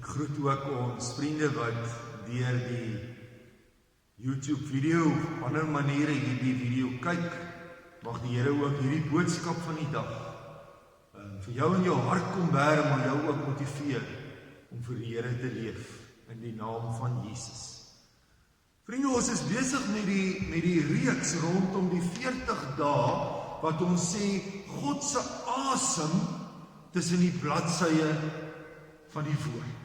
groet ook ons vriende wat deur die YouTube video op ander maniere hierdie video kyk. Mag die Here ook hierdie boodskap van die dag vir jou in jou hart kom bære, maar jou ook motiveer om vir die Here te leef in die naam van Jesus. Vriende, ons is besig met die reeks rondom die 40 dae wat ons sê God se asem tussen die bladsye van die woord.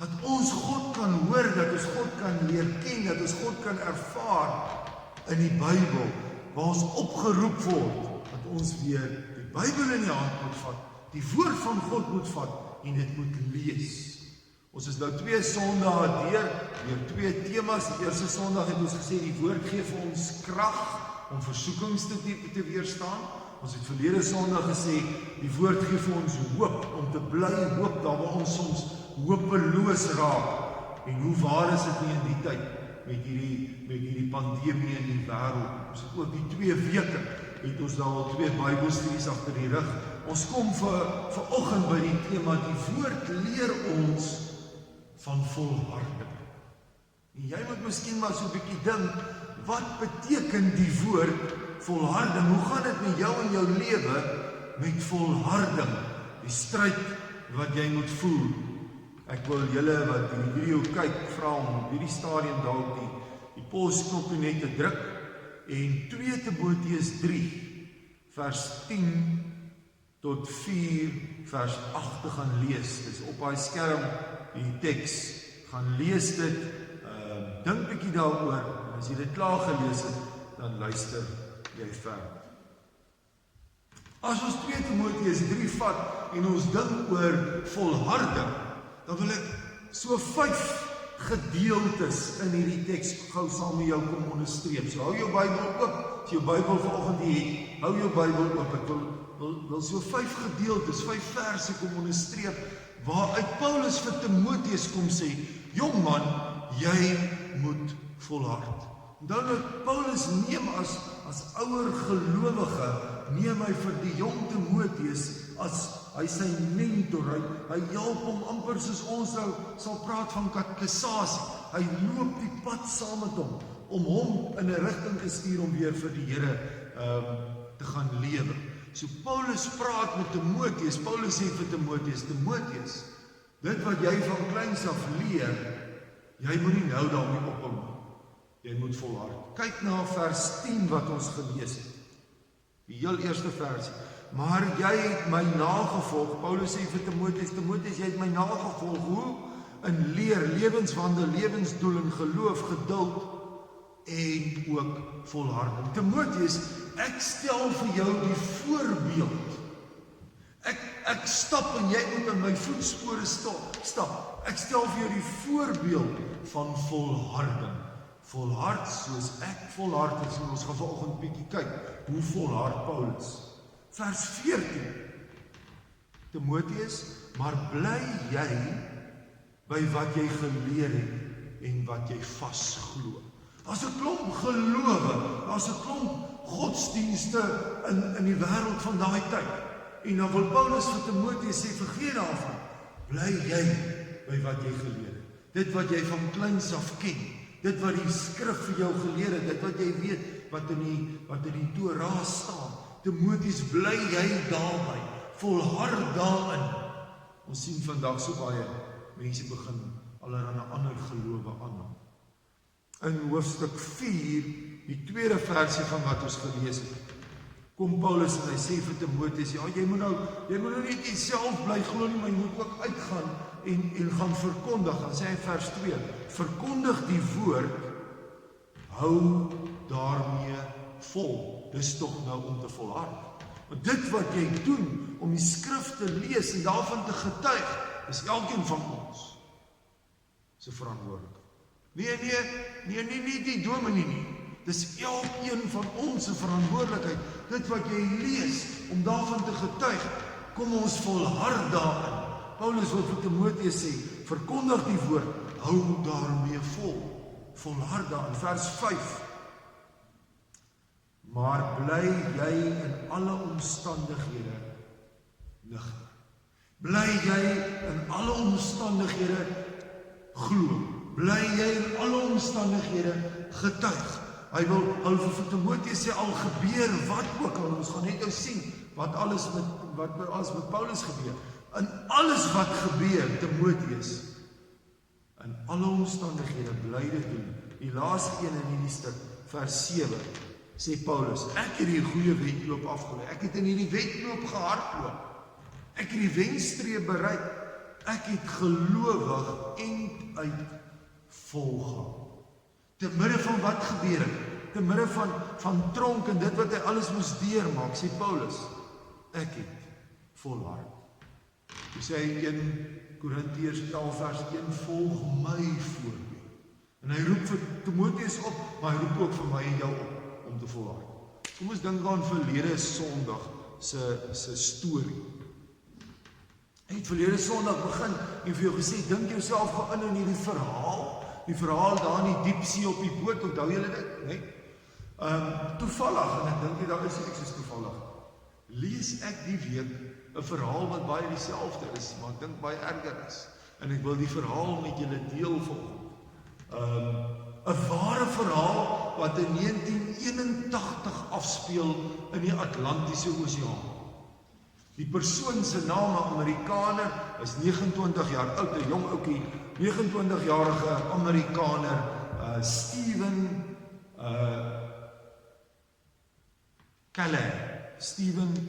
Dat ons God kan hoor, dat ons God kan leer ken, dat ons God kan ervaar in die Bybel, waar ons opgeroep word, dat ons weer die Bybel in die hand moet vat, die woord van God moet vat en dit moet lees. Ons is nou 2 Sondae deur 2 temas. Die eerste Sondag het ons gesê die woord gee vir ons krag om versoekings te weerstaan. Ons het verlede Sondag gesê die woord gee vir ons hoop om te bly hoop daar waar ons soms hopeloos raak. En hoe waar is dit nie in die tyd met hierdie pandemie in die wêreld. Ons het ook die 2 weke het ons daar al 2 Bybelstudies agter die rug. Ons kom vir oggend by die tema die woord leer ons van volharding. En jy moet miskien maar so 'n bietjie dink, wat beteken die woord volharding? Hoe gaan dit met jou en jou lewe met volharding? Die stryd wat jy moet voer. Ek wil julle wat die video kyk vra om op hierdie stadium dalk die pauseknopie net te druk en 2 Timoteus 3 vers 10 tot 4 vers 8 te gaan lees. Dis op daai skerm die teks. Gaan lees dit, dink bietjie daaroor. As jy dit klaar gelees het, dan luister jy verder. As ons 2 Timoteus 3 vat en ons dink oor volharding, dan wil ek so 5 gedeeltes in hierdie teks gou saam met jou kom onderstreep. So hou jou Bybel oop. As jy jou Bybel vanoggend het, hou jou Bybel oop. Ek wil so 5 gedeeltes, 5 verse kom onderstreep waaruit Paulus vir Timoteus kom sê, jong man, jy moet volhard. Dan het Paulus neem as ouer gelowige, neem hy vir die jong Timoteus as hy sy mentor, hy help hom amper soos ons nou sal praat van katekisasie. Hy loop die pad saam met hom, om hom in 'n rigting te stuur om weer vir die Here te gaan lewe. So Paulus praat met Timoteus, Paulus sê vir Timoteus, dit wat jy van kleins af leer, jy moet nie nou daarmee ophou nie. Jy moet volhard. Kyk na vers 10 wat ons gelees het. Die heel eerste vers. Maar jy het my nagevolg. Paulus sê vir Timoteus, jy het my nagevolg. Hoe? In leer, lewenswandel, lewensdoel en geloof, geduld en ook volharding. Timoteus, ek stel vir jou die voorbeeld. Ek stap en jy moet in my voetspore stap. Ek stel vir jou die voorbeeld van volharding. Volhard soos ek volhard is. Ons gaan vanoggend bietjie kyk hoe volhard Paulus. Vers 14. Timoteus, maar bly jy by wat jy geleer het en wat jy vasglo. Daar's 'n klomp gelowe, daar's 'n klomp godsdienste in die wêreld van daai tyd. En dan wil Paulus vir Timoteus sê, vergeet daarvan. Bly jy by wat jy geleer het. Dit wat jy van kleins af ken. Dit wat die skrif vir jou geleer het, dit wat jy weet wat in die Torah staan. Timoteus, bly jy daarby. Volhard daarin. Ons sien vandag so baie mense begin allerlei ander gelowe aanneem. In hoofstuk 4, die tweede versie van wat ons gelees het, kom Paulus en hy sê vir Timoteus, ja, jy moet nou nie self bly glo nie, maar jy moet ook uitgaan en gaan verkondig. Dan sê hy vers 2, verkondig die woord, hou daarmee vol. Dis tog nou om te volhard. Want dit wat jy doen, om die skrif te lees en daarvan te getuig, is elkeen van ons se verantwoordelikheid. Nee, die dominee nie. Dis elkeen van ons se verantwoordelikheid. Dit wat jy lees, om daarvan te getuig, kom ons volhard daarin. Paulus wil vir Timoteus sê, verkondig die woord, hou daarmee vol. Volhard daarin. Vers 5. Maar bly jy in alle omstandighede nugter. Bly jy in alle omstandighede glo. Bly jy in alle omstandighede getuig. Hy wil vir Timoteus sê, al gebeur wat ook al, ons gaan net nou sien, wat alles met Paulus gebeur. In alles wat gebeur, Timoteus, in alle omstandighede bly dit doen. Die laaste een in hierdie stuk, vers 7, sê Paulus, ek het die goeie wedloop afgeloop, ek het in hierdie wedloop gehardloop, ek het die wenstreep bereik, ek het gelowig en uit volgaan. Te midde van wat gebeur het, te midde van tronk en dit wat hy alles moes deurmaak, sê Paulus, ek het volhard. Hy sê hy 1 Korintiërs 11 vers 1, volg my voorbeeld. En hy roep vir Timoteus op, maar hy roep ook vir my en jou op, om te volhard. Kom ons dink aan verlede Sondag se storie. Hy het verlede Sondag begin en vir jou gesê, dink jouself gaan in hierdie die verhaal daar in die diepsee op die boot, onthou julle dit, nee? Toevallig, en ek dink daar is ek soos toevallig, lees ek die week 'n verhaal wat baie dieselfde is, maar ek dink baie erger is, en ek wil die verhaal met julle deel volgende. 'n ware verhaal wat in 1981 afspeel in die Atlantiese Oseaan. Die persoon se naam, 'n Amerikaner, is 29 jaar oud, 'n jong ouetjie, 29-jarige Amerikaner, Stephen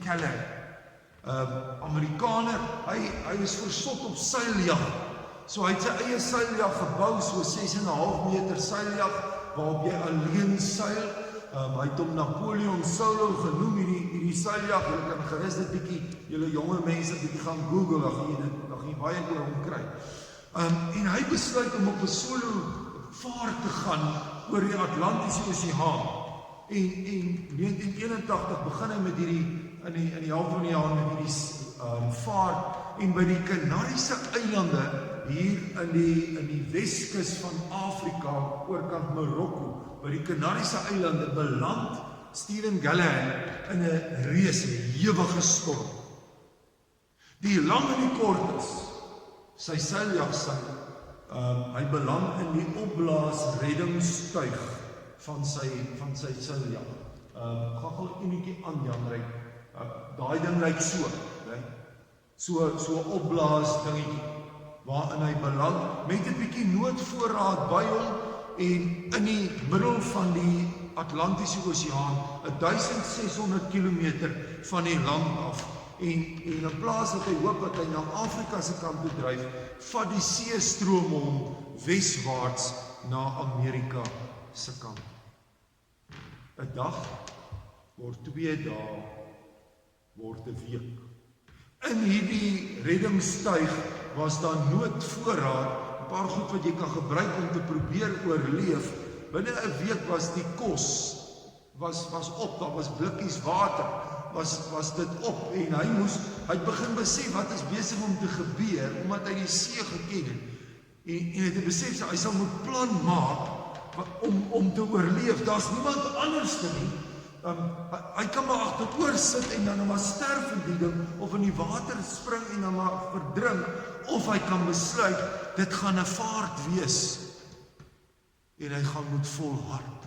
Keller. Amerikaner, hy is versot op seiljag. So hy het sy eie seiljag gebou, so 6,5 meter seiljag, waarop jy alleen seil. Hy het hom Napoleon Solo genoem, hierdie seiljag. Julle kan gerus dit bietjie, julle jonge mense bietjie gaan Google, dan gaan jy baie oor hom kry. En hy besluit om op 'n solo vaart te gaan oor die Atlantiese Oseaan. En 1981 begin hy met in die helfte van die jaar met hierdie vaart, en by die Kanariese eilande hier in die Weskus van Afrika, oorkant Marokko, by die Kanariese eilande beland Stephen Keller in 'n reuse ewige storm. Die lang en die kort is, sy seiljag hy beland in die opblaas reddingstuig van sy seiljag. Gaan gou 'n enetjie aan, Jan Ryk. Daai ding lyk so, né? So opblaas dingetjie, waarin hy beland, met 'n bietjie noodvoorraad by hom, en in die middel van die Atlantiese Oseaan, 1600 kilometer van die land af. En in plaas dat hy hoop dat hy na Afrika se kant toe dryf, vat die seestroom hom weswaarts na Amerika se kant. 'n dag word 2 dae, word 'n week. In hierdie reddingstuig was daar noodvoorraad, 'n paar goed wat jy kan gebruik om te probeer oorleef. Binne 'n week was die kos was op, daar was blikkies water, was dit op, en hy het begin besef wat is besig om te gebeur, omdat hy die see geken het, en hy het besef hy sal moet plan maak om te oorleef. Daar's niemand anders nie. Hy kan maar agteroor sit en dan maar sterf in die ding, of in die water spring en dan maar verdrink, of hy kan besluit, dit gaan 'n vaart wees, en hy gaan moet volhard.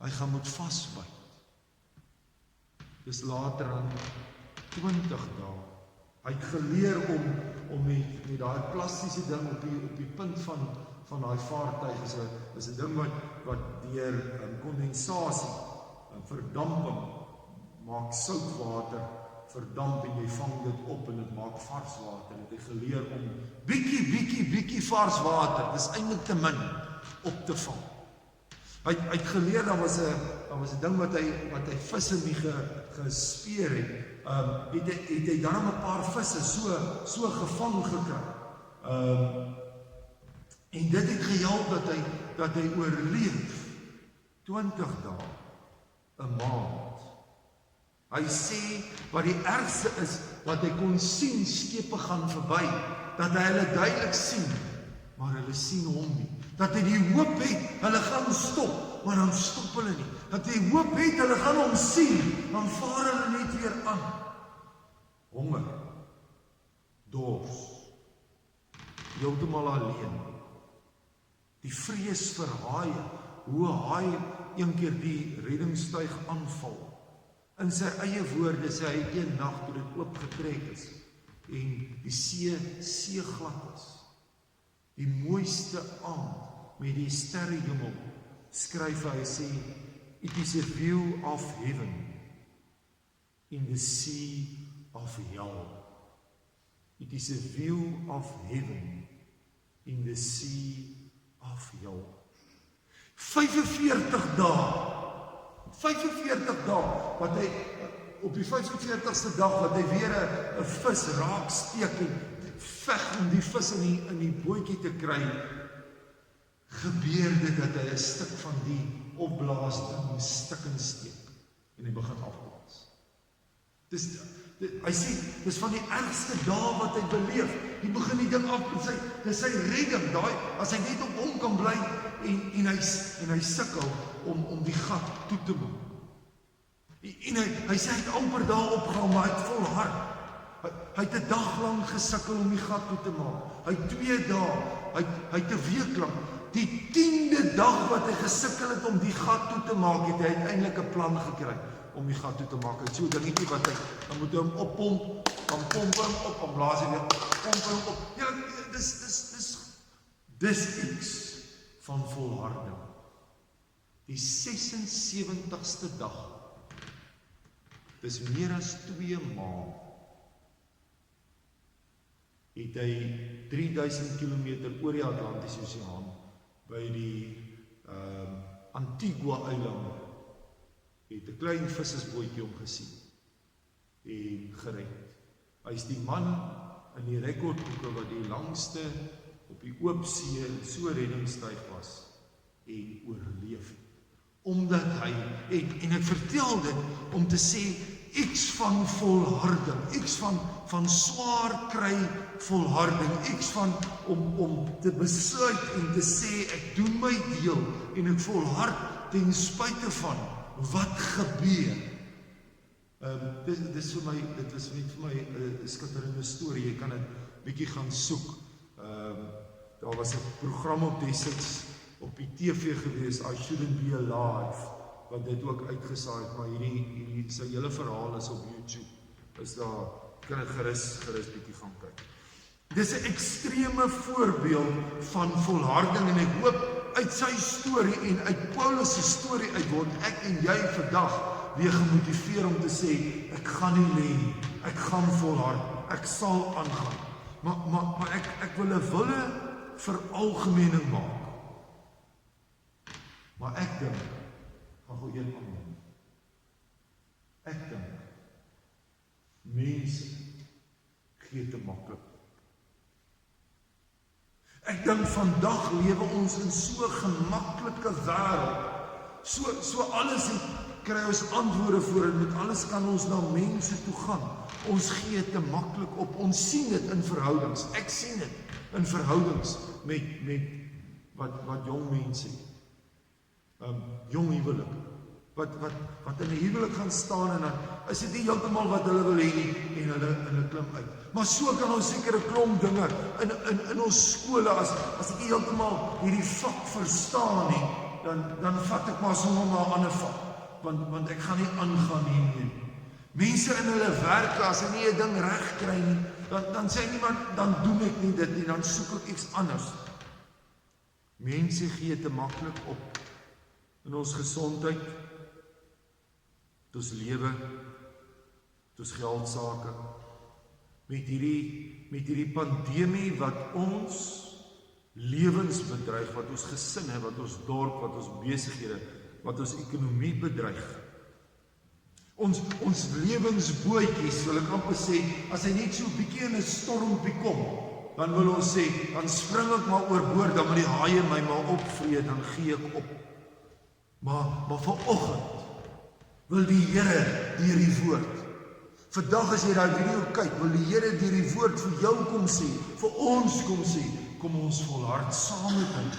Hy gaan moet vasbyt. Dis later aan 20 dae. Hy het geleer om met daai plastiese ding op die punt van daai vaartuig is 'n ding wat deur kondensasie, verdamping, maak soutwater verdamp en jy vang dit op en dit maak vars water. Het hy geleer om bietjie vars water, dis eintlik te min, op te vang. Hy het geleer, daar was 'n ding wat hy visse nie gespeer het. Het hy dan 'n paar visse so gevang gekry. En dit het gehelp dat hy oorleef 20 dae, 'n maand. Hy sê wat die ergste is, wat hy kon sien skepe gaan verby, dat hy hulle duidelik sien, maar hulle sien hom nie. Dat hy die hoop het, hulle gaan stop, maar dan stop hulle nie. Dat hy hoop het, hulle gaan hom sien, dan vaar hulle net weer aan. Honger. dors, heeltemal alleen. Die vrees vir haie, hoe 'n haai een keer die reddingstuig aanval. In sy eie woorde sê hy een nag toe dit oopgetrek is en die see glad is. Die mooiste aand met die sterrehemel skryf hy sê, "It is a view of heaven in the sea of hell." It is a view of heaven in the sea of hell. 45 dae, wat hy, op die 45ste dag, wat hy weer 'n vis raak steek en veg om die vis in die bootjie te kry, gebeur dit dat hy 'n stuk van die opblaasding stukken steek en hy begin afblaas. Hy sê, dis van die ergste dae wat hy beleef. Hy begin die ding af, dis sy redding, as hy net op hom kan bly, en hy sukkel om die gat toe te maak. En hy sê, hy het amper daar opgehou, maar hy het volhard. Hy het 'n dag lang gesukkel om die gat toe te maak. Hy het 2 dae, hy het 'n week lang. Die 10de dag wat hy gesukkel het om die gat toe te maak, het hy uiteindelik 'n plan gekry om die gat toe te maak. Hy het so 'n dingetjie wat dan moet hy hom oppomp, dan pomp hom op, dan blaas hy weer, pomp hom op. Ja, dis iets van volharding. Die 76ste dag, dis meer as 2 maande, het hy 3000 kilometer oor die Atlantiese Oseaan by die Antigua-eilande, het 'n klein vissersbootjie hom gesien en gered. Hy is die man in die rekordboeke wat die langste op die oop see so reddingstuig was en oorleef het. Omdat hy, en ek vertel dit om te sê, iets van volharding, iets van swaar kry volharding, iets van om te besluit en te sê, ek doen my deel en ek volhard ten spyte van wat gebeur. Dit was net vir my 'n skitterende storie. Jy kan dit bietjie gaan soek. Daar was 'n program op Dessels op die TV gewees, I Shouldn't Be Alive, wat dit ook uitgesaai het, maar hierdie sy hele verhaal is op YouTube. Is daar, kan ek gerus bietjie gaan kyk. Dis 'n ekstreme voorbeeld van volharding en ek hoop uit sy storie en uit Paulus se storie uit word ek en jy vandag weer gemotiveer om te sê, ek gaan nie lê nie, ek gaan volhard, ek sal aangaan. Maar ek wil 'n wille veralgemening maak. Maar ek dink, gaan gou een ander. Ek dink, mense gee te maklik. Ek dink vandag lewe ons in so 'n gemaklike wêreld. So alles kry ons antwoorde voor en met alles kan ons na mense toe gaan. Ons gee te maklik op. Ons sien dit in verhoudings. Ek sien dit in verhoudings met wat jong mense het. Jong huwelik. Wat in 'n huwelik gaan staan en dan is dit nie heeltemal wat hulle wil hê nie en hulle klim uit. Maar so kan ons sekere klomp dinge in ons skole as ek nie heeltemal hierdie vak verstaan nie, dan vat ek maar sommer 'n ander vak, want ek gaan nie aangaan hiermee. Mense in hulle werk, as hulle nie 'n ding reg kry nie, dan sê niemand, dan doen ek nie dit nie, dan soek ek iets anders. Mense gee te maklik op in ons gesondheid, ons lewe, ons geldsake, met hierdie pandemie wat ons lewens bedreig, wat ons gesinne, wat ons dorp, wat ons besighede, wat ons ekonomie bedreig. Ons lewensbootjies, wil ek amper sê, as hy net so 'n bietjie in 'n stormpie kom, dan wil ons sê, dan spring ek maar oorboord, dan moet die haie my maar opvreet, dan gee ek op. Maar vanoggend wil die Here deur die woord. Vandag as jy daai video kyk, wil die Here deur die woord vir jou kom sê, vir ons kom sê, kom ons volhard saam met hom.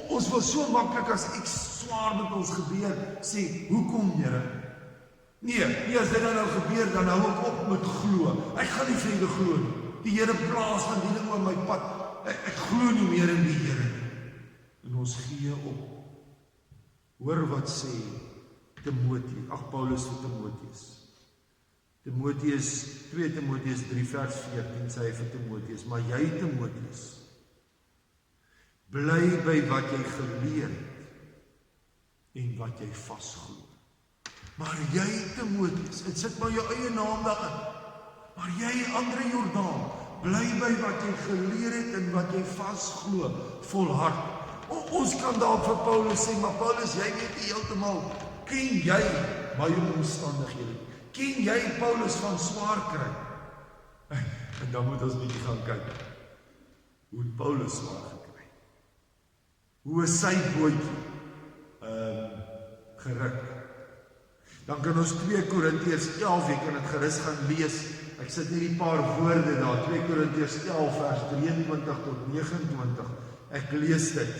Ons wil so maklik as iets swaar met ons gebeur, sê, hoekom Here? Nee, as dit nou gebeur, dan hou ek op met glo. Ek gaan nie verder glo nie. Die Here plaas van die ding oor my pad. Ek glo nie meer in die Here nie. En ons gee op. Hoor wat sê Paulus vir Timoteus. 2 Timoteus 3 vers 14 sê hy vir Timoteus, maar jy Timoteus, bly by wat jy geleer het en wat jy vasglo. Maar jy Timoteus, dit sit maar jou eie naam daarin, maar jy Andre Jordaan, bly by wat jy geleer het en wat jy vasglo, volhard. Ons kan dalk vir Paulus sê, maar Paulus, jy weet nie heeltemal, ken jy my omstandighede? Ken jy Paulus van swaar kry? En dan moet ons bietjie gaan kyk. Hoe het Paulus swaar gekry? Hoe is sy bootjie geruk? Dan kan ons 2 Korintiërs 11, jy kan dit gerus gaan lees. Ek sit net die paar woorde daar, 2 Korintiërs 11 vers 23 tot 29. Ek lees dit.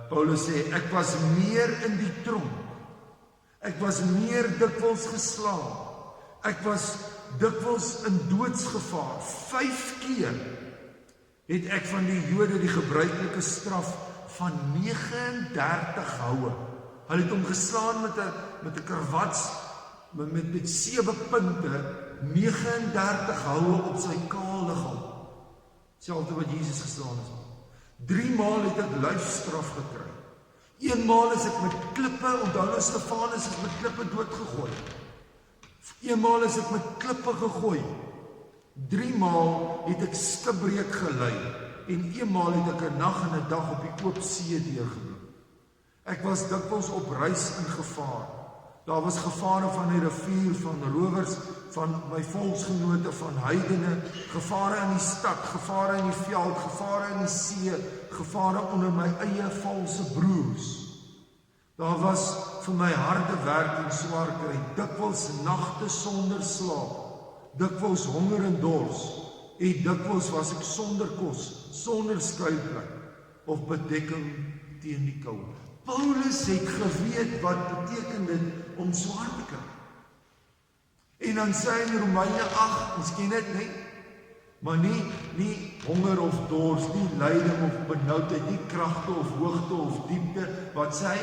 Paulus sê, ek was meer in die tronk. Ek was meer dikwels geslaan. Ek was dikwels in doodsgevaar. 5 keer het ek van die Jode die gebruikelike straf van 39 houe. Hulle het hom geslaan met 'n karwats, met 7 punte, 39 houe op sy kaal liggaam. Selfde wat Jesus geslaan is. 3 maal het ek lyfstraf gekry. 1 maal is ek met klippe, onthou Stefanus is met klippe doodgegooi. 1 maal is ek met klippe gegooi. 3 maal het ek skipbreek gelei. En 1 maal het ek 'n nag en 'n dag op die oop see deurgebring. Ek was dikwels op reis in gevaar. Daar was gevare van die rivier, van rowers, van my volksgenote, van heidene, gevare in die stad, gevare in die veld, gevare in die see, gevare onder my eie valse broers. Daar was vir my harde werk en swaar kry, dikwels nagte sonder slaap, dikwels honger en dors, en dikwels was ek sonder kos, sonder skuilplek of bedekking teen die koue. Paulus het geweet wat beteken dit om swaar te kry. En dan sê hy in Romeine 8, ons ken dit nie, maar nie honger of dors, nie lyding of benoudheid, nie kragte of hoogte of diepte, wat sê hy?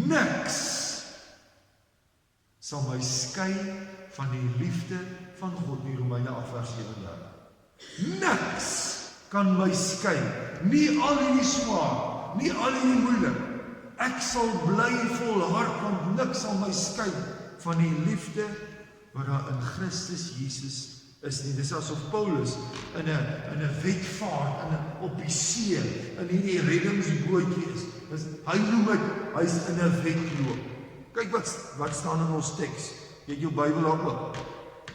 Niks sal my skei van die liefde van God, in Romeine 8 vers 37. Niks kan my skei, nie al hierdie swaar, nie al hierdie moeilik. Ek sal bly volhard, want niks sal my skei van die liefde wat daar in Christus Jesus is nie. Dis asof Paulus in 'n wetvaart, op die see, in hierdie reddingsbootjie is. Hy noem dit, hy's in 'n wedloop. Kyk wat staan in ons teks. Jy het jou Bybel oop.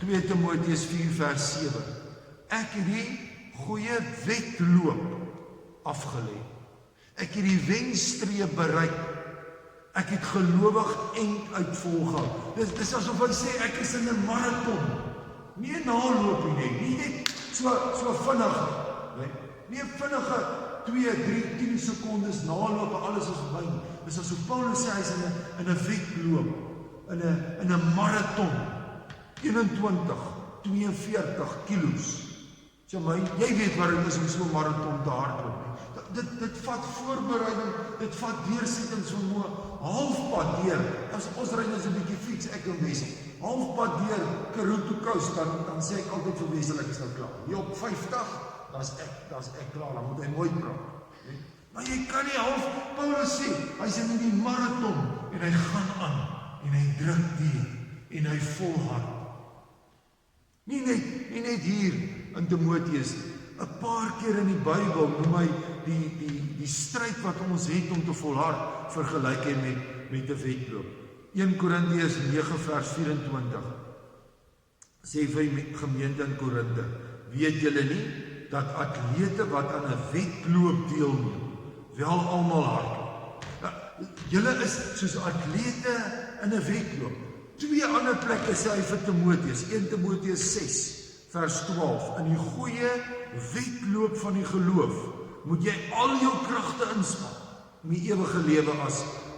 2 Timoteus 4 vers 7. Ek het die goeie wedloop afgelê. Ek het die wenstreep bereik. Ek het gelowig end uitvolgehou. Dis asof hy sê, ek is in 'n marathon. Nie 'n naloop nie net so vinnig. Nie 'n vinnige 2, 3, 10 sekondes naloop en alles is verby. Dis asof Paulus sê, hy is in 'n wedloop, in 'n marathon. 21, 42 kilos. So jy weet wat dit is om so 'n marathon te hardloop. Dit vat voorbereiding, dit vat deursettingsvermoë, halfpad deur. As ons ry net 'n bietjie fiets, ek en Wesel, halfpad deur Karuto Coast, dan sê ek altyd vir Wesel, ek is nou klaar. Hier op 50, dan's ek klaar, dan moet hy mooi praat. Maar jy kan nie half, Paulus sê, hy's in die marathon, en hy gaan aan, en hy druk deur, en hy volhard. Nie net hier in Timoteus, 'n paar keer in die Bybel noem hy die stryd wat ons het om te volhard, vergelyk hy met 'n wedloop. 1 Korintiërs 9 vers 24 sê vir die gemeente in Korinte, weet julle nie dat atlete wat aan 'n wedloop deelneem, wel almal hardloop? Julle is soos atlete in 'n wedloop. 2 ander plekke sê hy vir Timoteus, 1 Timoteus 6 vers 12, in die goeie wedloop van die geloof, moet jy al jou kragte inspann, om die ewige lewe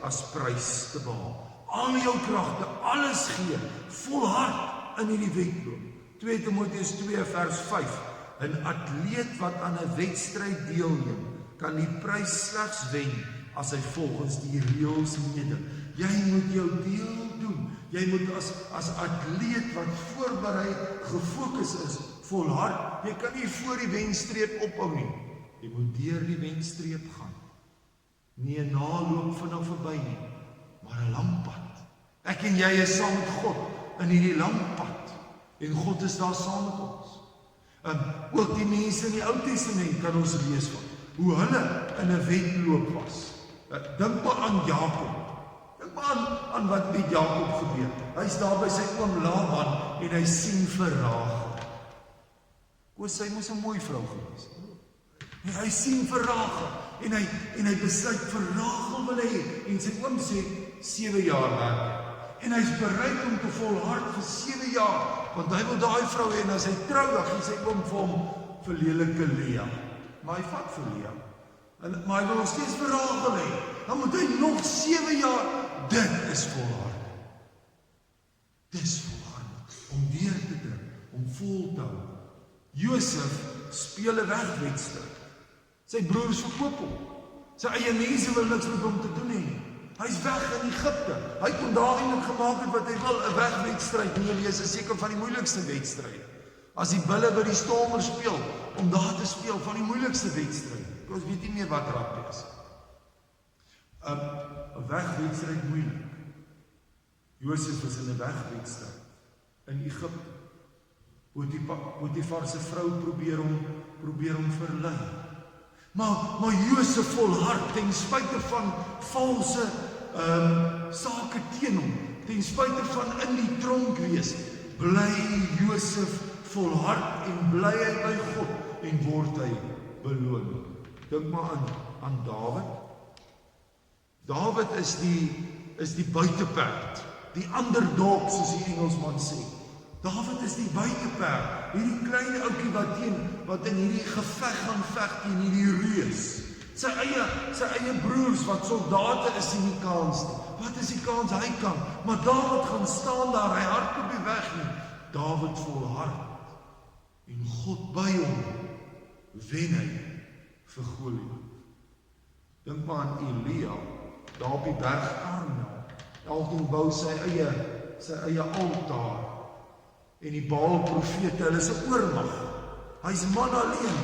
as prys te behaal. Al jou kragte, alles gee, volhard in hierdie wedloop. 2 Timoteus 2 vers 5. 'n atleet wat aan 'n wedstryd deelneem, kan die prys slegs wen as hy volgens die reëls meeding. Jy moet jou deel doen. Jy moet as atleet wat voorberei, gefokus is, volhard. Jy kan nie voor die wenstreep ophou nie. Jy moet deur die wenstreep gaan. Nie 'n naloop vinnig verby nie, maar 'n lang pad. Ek en jy is saam met God in hierdie lang pad. En God is daar saam met ons. Ook die mense in die Ou Testament kan ons lees van hoe hulle in 'n wedloop was. Dink maar aan Jakob. Dink maar aan wat met Jakob gebeur. Hy's daar by sy oom Laban en hy sien vir Rachel. Sy moes 'n mooi vrou gewees. En hy sien vir Rachel en hy besluit vir Rachel wil hê. En sy oom sê 7 jaar werk. En hy's bereid om te volhard vir 7 jaar, want hy wil daai vrou hê en as hy trou, dan gee sy oom vir hom vir lelike Lea. Maar hy vat vir Lea. Maar hy wil nog steeds vir Rachel hê. Dan moet hy nog 7 jaar. Dit is volhard. Dis volhard om deur te druk, om vol te hou. Josef speel 'n wegwedstryd. Sy broers verkoop hom. Sy eie mense wil niks met hom te doen hê. Hy's weg in Egipte. Hy kon daar eintlik gemaak het wat hy wil, 'n wegwedstryd. Nee, wees is seker van die moeilikste wedstryde. As die bulle by die stormers speel, om daar te speel, van die moeilikste wedstryde. Ons weet nie meer wat rugby is. 'n Wegwedstryd moeilik. Josef was in 'n wegwedstryd in Egipte. Potifar se vrou probeer hom verlei. Maar Josef volhard ten spyte van valse sake teen hom, ten spyte van in die tronk wees, bly Josef volhard en bly hy by God en word hy beloon. Dink maar aan Dawid. Dawid is die buiteperd, die underdog soos die Engelsman sê. Dawid is die buiteperd, hierdie klein ouetjie wat in hierdie geveg gaan veg teen hierdie reus. Sy eie broers wat soldate is nie kans nie. Wat is die kans hy kan? Maar Dawid gaan staan daar, hy hard op die weg nie. Dawid volhard en God by hom wen hy vir Goliat. Dink maar aan Elia, daar op die berg Karmel. Elkeen bou sy eie altaar. En die Baal profete, hulle is 'n oormag. Hy's man alleen.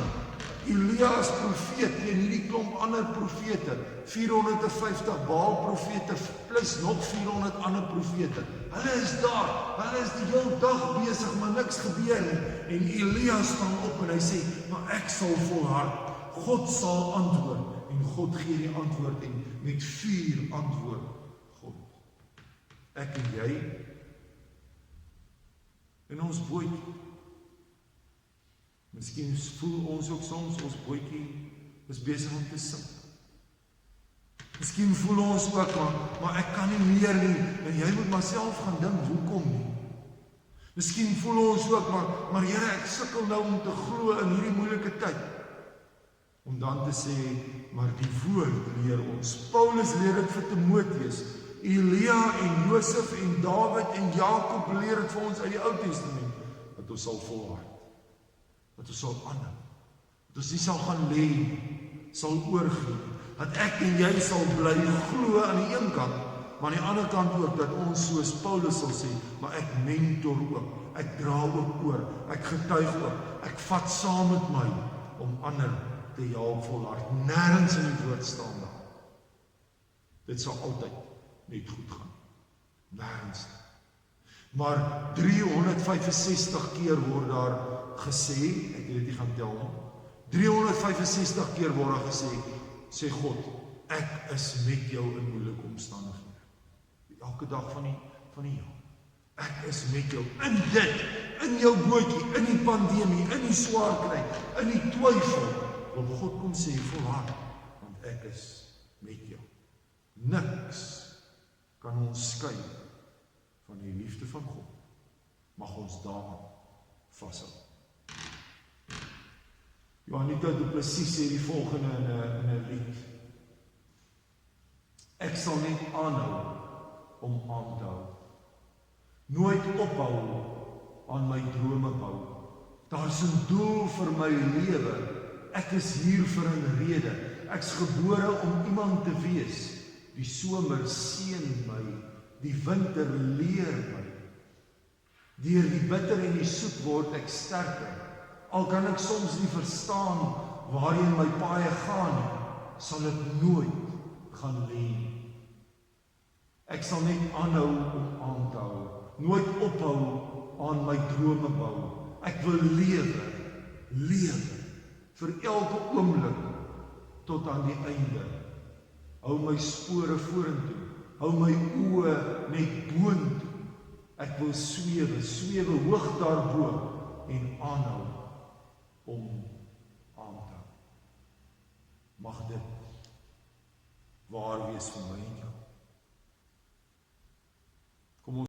Elia is profeet teen hierdie klomp ander profete. 450 Baal profete plus nog 400 ander profete. Hulle is daar. Hulle is die hele dag besig, maar niks gebeur nie. En Elia staan op en hy sê, maar ek sal volhard. God sal antwoord. En God gee die antwoord en met vuur antwoord God. Ek en jy in ons bootjie. Miskien voel ons ook soms ons bootjie is besig om te sink. Miskien voel ons ook maar ek kan nie meer nie en jy moet maar self gaan dink hoekom nie. Miskien voel ons ook maar Here, ek sukkel nou om te glo in hierdie moeilike tyd. Om dan te sê, maar die woord leer ons. Paulus leer dit vir Timoteus. Elia en Josef en Dawid en Jakob leer dit vir ons uit die Ou Testament. Dat ons sal volhard. Dat ons sal aanhou. Dat ons nie sal gaan lê nie, sal oorgee. Dat ek en jy sal bly glo aan die een kant, maar aan die ander kant ook dat ons soos Paulus sal sê, maar ek mentor ook, ek dra ook oor, ek getuig ook, ek vat saam met my om ander te help volhard. Nêrens in die woord staan daar. Dit sal altyd net goed gaan. Nêrens. Maar 365 keer word daar gesê, ek het dit nie gaan tel nie. 365 keer word daar gesê, sê God, ek is met jou in moeilike omstandighede. Elke dag van die jaar. Ek is met jou in dit, in jou bootjie, in die pandemie, in die swaar kry, in die twyfel. Wil God kom sê, volhard, want ek is met jou. Niks kan ons skei van die liefde van God. Mag ons daaraan vashou. Johanita Du Plessis sê die volgende in 'n lied. Ek sal net aanhou om aan te hou. Nooit ophou aan my drome bou. Daar's 'n doel vir my lewe. Ek is hier vir 'n rede. Ek's gebore om iemand te wees. Die somer seën my, die winter leer my. Deur die bitter en die soet word ek sterker. Al kan ek soms nie verstaan waarheen my paaie gaan nie, sal ek nooit gaan lê nie. Ek sal net aanhou om aan te hou, nooit ophou aan my drome bou. Ek wil lewe, vir elke oomblik tot aan die einde. Hou my spore vorentoe, hou my oë net boontoe. Ek wil swewe hoog daarbo en aanhou om aan te hou. Mag dit waar wees vir my en jou.